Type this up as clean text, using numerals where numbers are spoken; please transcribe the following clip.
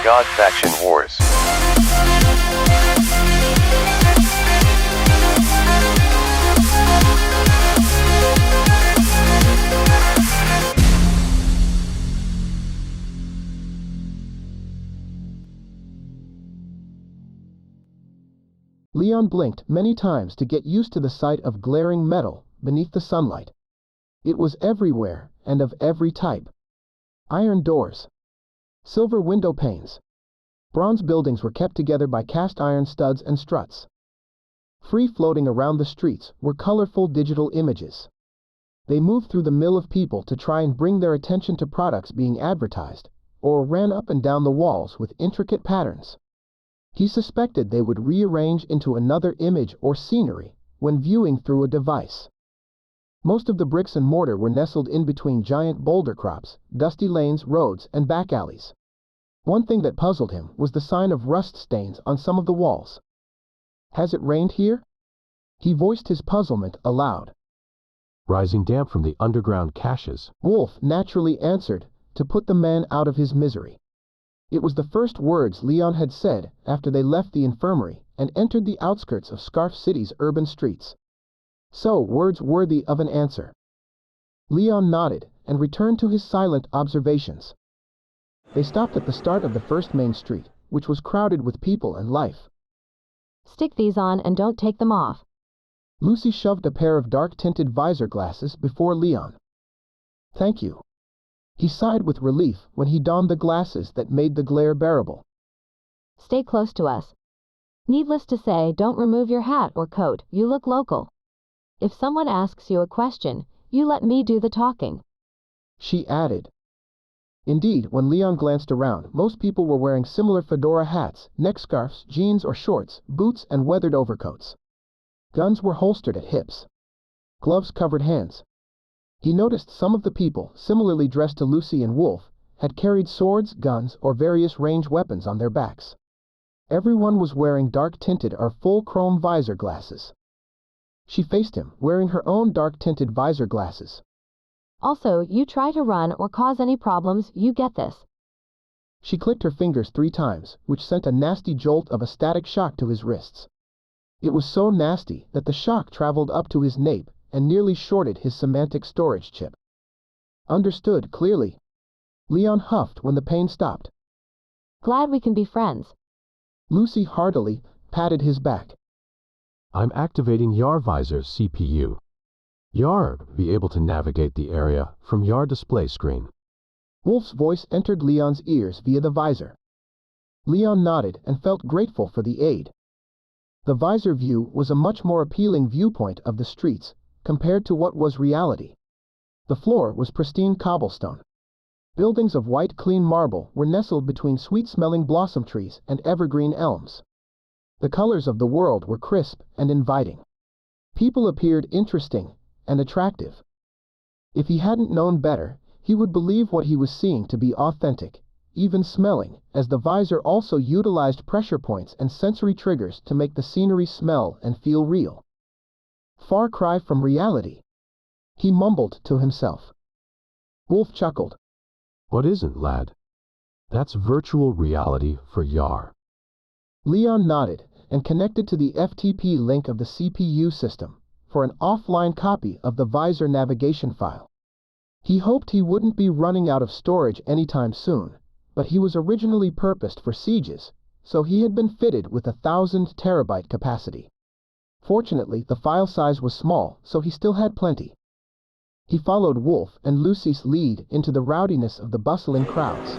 God Faction Wars. Leon blinked many times to get used to the sight of glaring metal beneath the sunlight. It was everywhere and of every type. Iron doors, silver window panes, bronze buildings were kept together by cast iron studs and struts. Free floating around the streets were colorful digital images. They moved through the mill of people to try and bring their attention to products being advertised, or ran up and down the walls with intricate patterns. He suspected they would rearrange into another image or scenery when viewing through a device. Most of the bricks and mortar were nestled in between giant boulder crops, dusty lanes, roads, and back alleys. One thing that puzzled him was the sign of rust stains on some of the walls. "Has it rained here?" He voiced his puzzlement aloud. "Rising damp from the underground caches." Wolf naturally answered, to put the man out of his misery. It was the first words Leon had said after they left the infirmary and entered the outskirts of Scarf City's urban streets. So, words worthy of an answer. Leon nodded and returned to his silent observations. They stopped at the start of the first main street, which was crowded with people and life. "Stick these on and don't take them off." Lucy shoved a pair of dark-tinted visor glasses before Leon. "Thank you." He sighed with relief when he donned the glasses that made the glare bearable. "Stay close to us. Needless to say, don't remove your hat or coat, you look local. If someone asks you a question, you let me do the talking," she added. Indeed, when Leon glanced around, most people were wearing similar fedora hats, neck scarves, jeans or shorts, boots, and weathered overcoats. Guns were holstered at hips. Gloves covered hands. He noticed some of the people, similarly dressed to Lucy and Wolf, had carried swords, guns, or various ranged weapons on their backs. Everyone was wearing dark-tinted or full-chrome visor glasses. She faced him, wearing her own dark-tinted visor glasses. "Also, you try to run or cause any problems, you get this." She clicked her fingers 3 times, which sent a nasty jolt of a static shock to his wrists. It was so nasty that the shock traveled up to his nape and nearly shorted his semantic storage chip. Understood clearly. Leon huffed when the pain stopped. "Glad we can be friends." Lucy heartily patted his back. "I'm activating your visor's CPU. You'll be able to navigate the area from your display screen." Wolf's voice entered Leon's ears via the visor. Leon nodded and felt grateful for the aid. The visor view was a much more appealing viewpoint of the streets compared to what was reality. The floor was pristine cobblestone. Buildings of white clean marble were nestled between sweet-smelling blossom trees and evergreen elms. The colors of the world were crisp and inviting. People appeared interesting and attractive. If he hadn't known better, he would believe what he was seeing to be authentic, even smelling, as the visor also utilized pressure points and sensory triggers to make the scenery smell and feel real. Far cry from reality, he mumbled to himself. Wolf chuckled. "What isn't, lad? That's virtual reality for Yar." Leon nodded and connected to the FTP link of the CPU system for an offline copy of the visor navigation file. He hoped he wouldn't be running out of storage anytime soon, but he was originally purposed for sieges, so he had been fitted with 1,000 terabyte capacity. Fortunately, the file size was small, so he still had plenty. He followed Wolf and Lucy's lead into the rowdiness of the bustling crowds.